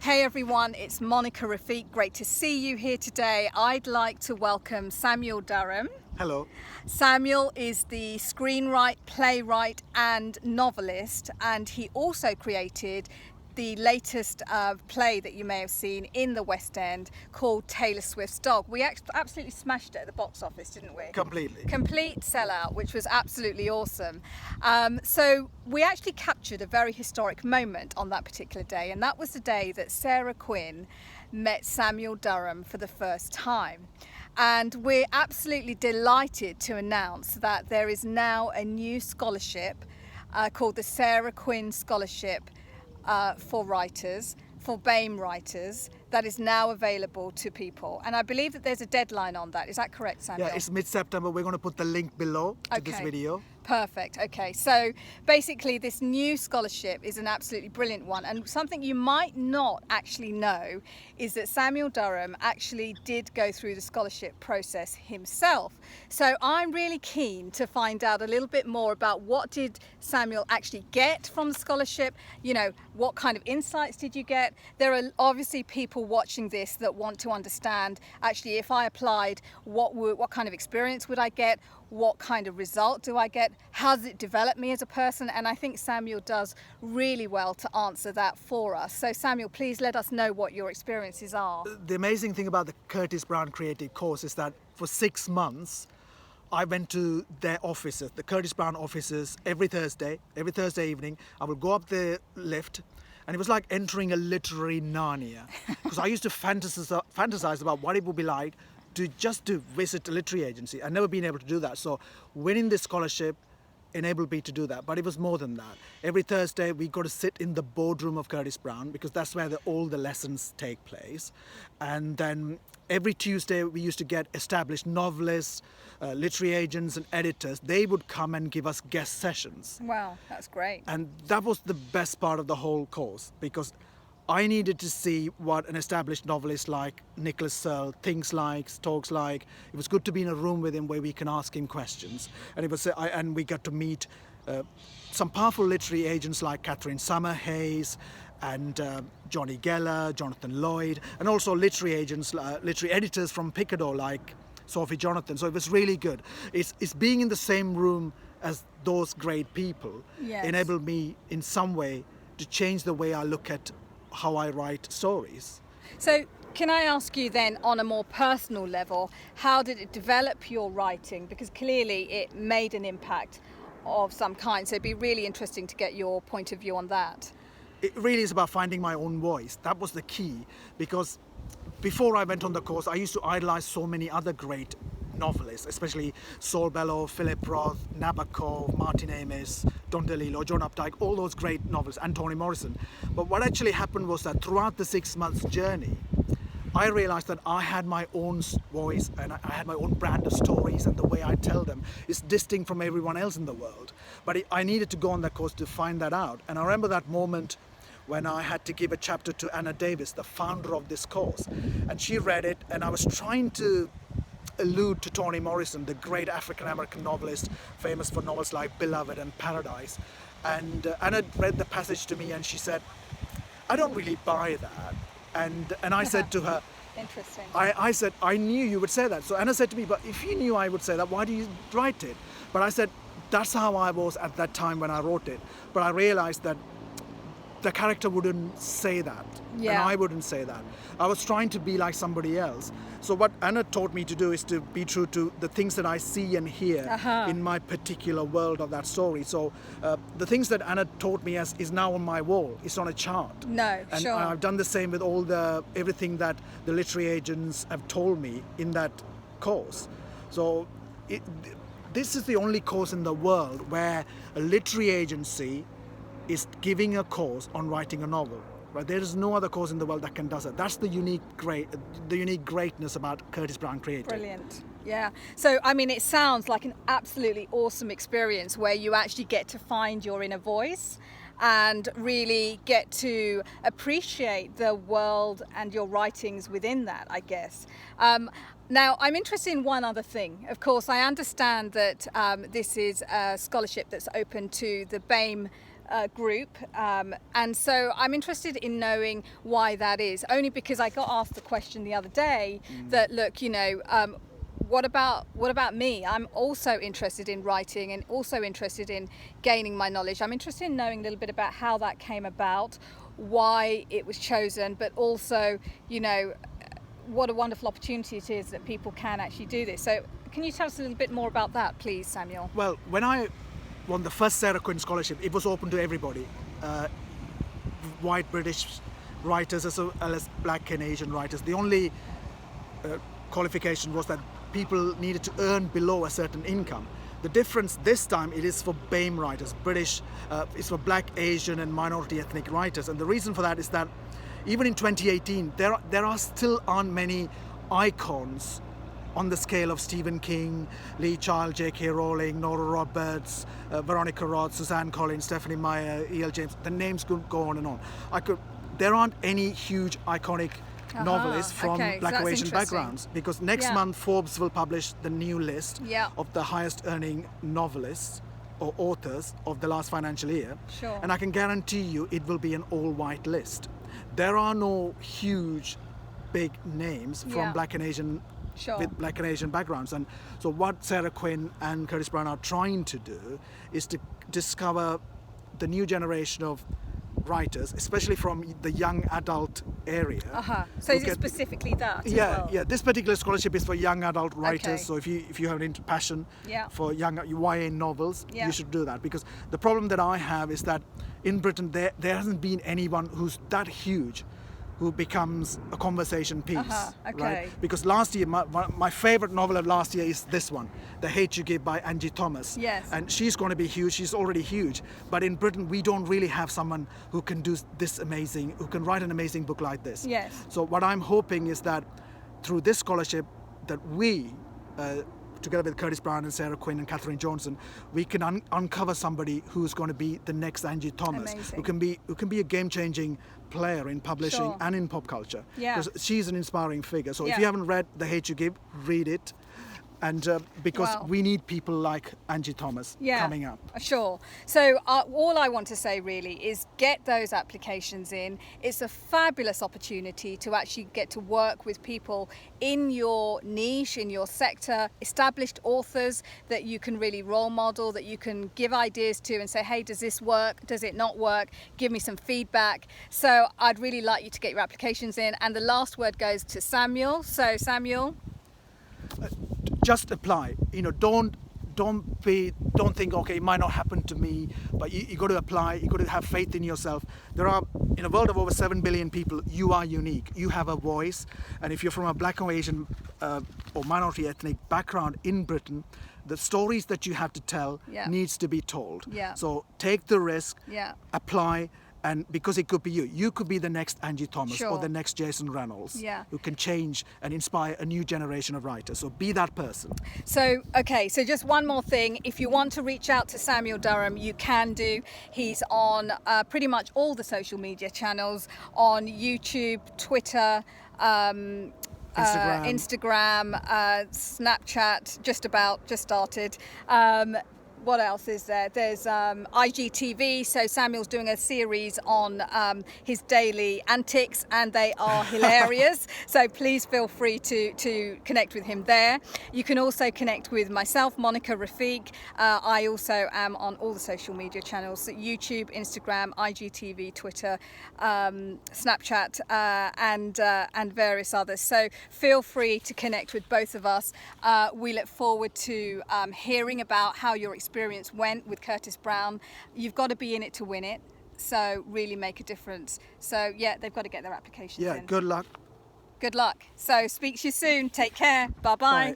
Hey everyone, it's Monica Rafiq. Great to see you here today. I'd like to welcome SamuelDaram. Hello. Samuel is the screenwriter, playwright and novelist, and he also created the latest play that you may have seen in the West End called Taylor Swift's Dog. We absolutely smashed it at the box office, didn't we? Completely. Complete sellout, which was absolutely awesome. So we actually captured a very historic moment on that particular day, and that was the day that Sarah Quinn met SamuelDaram for the first time. And we're absolutely delighted to announce that there is now a new scholarship called the Sarah Quinn Scholarship for writers, for BAME writers, that is now available to people. And I believe that there's a deadline on that. Is that correct, Samuel? Yeah, it's mid-September. We're going to put the link below to this video. Perfect. Okay, so basically this new scholarship is an absolutely brilliant one, and something you might not actually know is that SamuelDaram actually did go through the scholarship process himself. So I'm really keen to find out a little bit more about what did Samuel actually get from the scholarship, you know, what kind of insights did you get? There are obviously people watching this that want to understand, actually, if I applied, what kind of experience would I get? What kind of result do I get? How does it develop me as a person? And I think Samuel does really well to answer that for us. So Samuel, please let us know what your experiences are. The amazing thing about the Curtis Brown Creative course is that for 6 months, I went to their offices, the Curtis Brown offices, every Thursday evening. I would go up the lift, and it was like entering a literary Narnia. Because I used to fantasize about what it would be like to visit a literary agency. I'd never been able to do that. So winning this scholarship enabled me to do that. But it was more than that. Every Thursday we got to sit in the boardroom of Curtis Brown, because that's where all the lessons take place. And then every Tuesday we used to get established novelists, literary agents and editors. They would come and give us guest sessions. Wow, that's great. And that was the best part of the whole course, because I needed to see what an established novelist like Nicholas Searle thinks like, talks like. It was good to be in a room with him where we can ask him questions. And we got to meet some powerful literary agents like Catherine Summer-Hayes and Johnny Geller, Jonathan Lloyd, and also literary agents, literary editors from Picador like Sophie Jonathan. So it was really good. It's being in the same room as those great people enabled me in some way to change the way I look at how I write stories. So can I ask you then, on a more personal level, how did it develop your writing? Because clearly it made an impact of some kind. So it'd be really interesting to get your point of view on that. It really is about finding my own voice. That was the key, because before I went on the course, I used to idolize so many other great novelists, especially Saul Bellow, Philip Roth, Nabokov, Martin Amis, Don DeLillo, John Updike, all those great novelists, and Toni Morrison. But what actually happened was that throughout the 6 months journey, I realized that I had my own voice and I had my own brand of stories, and the way I tell them is distinct from everyone else in the world. But I needed to go on that course to find that out. And I remember that moment when I had to give a chapter to Anna Davis, the founder of this course. And she read it, and I was trying to allude to Toni Morrison, the great African-American novelist, famous for novels like Beloved and Paradise. And Anna read the passage to me and she said, I don't really buy that. And I said to her, interesting. I said, I knew you would say that. So Anna said to me, but if you knew I would say that, why do you write it? But I said, that's how I was at that time when I wrote it. But I realized that the character wouldn't say that, and I wouldn't say that. I was trying to be like somebody else. So what Anna taught me to do is to be true to the things that I see and hear in my particular world of that story. So the things that Anna taught me is now on my wall. It's on a chart. And I've done the same with everything that the literary agents have told me in that course. So this is the only course in the world where a literary agency is giving a course on writing a novel. Right? There is no other course in the world that can do that. That's the unique greatness about Curtis Brown Creative. Brilliant. Yeah. So, I mean, it sounds like an absolutely awesome experience where you actually get to find your inner voice and really get to appreciate the world and your writings within that, I guess. Now, I'm interested in one other thing. Of course, I understand that this is a scholarship that's open to the BAME group, and so I'm interested in knowing why that is. Only because I got asked the question the other day that, look, what about me? I'm also interested in writing and also interested in gaining my knowledge. I'm interested in knowing a little bit about how that came about, why it was chosen, but also, what a wonderful opportunity it is that people can actually do this. So can you tell us a little bit more about that, please, Samuel? Well, when I won the first Sarah Quinn Scholarship, it was open to everybody, white British writers as well as black and Asian writers. The only qualification was that people needed to earn below a certain income. The difference this time, it is for BAME writers, British, it's for black, Asian and minority ethnic writers. And the reason for that is that even in 2018, there are still aren't many icons on the scale of Stephen King, Lee Child, J.K. Rowling, Nora Roberts, Veronica Roth, Suzanne Collins, Stephanie Meyer, E.L. James. The names could go on and on. There aren't any huge iconic novelists from black or Asian backgrounds, because next month Forbes will publish the new list of the highest earning novelists or authors of the last financial year. Sure. And I can guarantee you it will be an all-white list. There are no huge big names from black and Asian with black and Asian backgrounds. And so what Sarah Quinn and Curtis Brown are trying to do is to discover the new generation of writers, especially from the young adult area. So is it specifically that? Yeah. This particular scholarship is for young adult writers. So if you have an passion for young YA novels, you should do that. Because the problem that I have is that in Britain there hasn't been anyone who's that huge who becomes a conversation piece, right? Because last year, my favorite novel of last year is this one, The Hate You Give by Angie Thomas. Yes. And she's going to be huge, she's already huge. But in Britain, we don't really have someone who can do this amazing, who can write an amazing book like this. Yes. So what I'm hoping is that through this scholarship, that we, together with Curtis Brown and Sarah Quinn and Catherine Johnson, we can uncover somebody who's going to be the next Angie Thomas, who can be a game-changing player in publishing and in pop culture. Because she's an inspiring figure. So if you haven't read The Hate You Give, read it. And because we need people like Angie Thomas coming up. Sure. So all I want to say really is get those applications in. It's a fabulous opportunity to actually get to work with people in your niche, in your sector, established authors that you can really role model, that you can give ideas to and say, hey, does this work? Does it not work? Give me some feedback. So I'd really like you to get your applications in. And the last word goes to Samuel. So Samuel. Just apply. Don't think, okay, it might not happen to me, but you got to apply. You got to have faith in yourself. There are, in a world of over 7 billion people, you are unique. You have a voice, and if you're from a black or Asian or minority ethnic background in Britain, the stories that you have to tell needs to be told. So take the risk, apply. And because it could be you could be the next Angie Thomas or the next Jason Reynolds who can change and inspire a new generation of writers. So be that person. So just one more thing. If you want to reach out to SamuelDaram, you can do. He's on pretty much all the social media channels, on YouTube, Twitter, Instagram, Snapchat, just started. What else is there? There's IGTV. So Samuel's doing a series on his daily antics, and they are hilarious. So please feel free to connect with him there. You can also connect with myself, Monica Rafiq. I also am on all the social media channels: so YouTube, Instagram, IGTV, Twitter, Snapchat, and various others. So feel free to connect with both of us. We look forward to hearing about how your experience went with Curtis Brown. You've got to be in it to win it, so really make a difference. So they've got to get their applications in. Good luck. So speak to you soon. Take care. Bye-bye. Bye.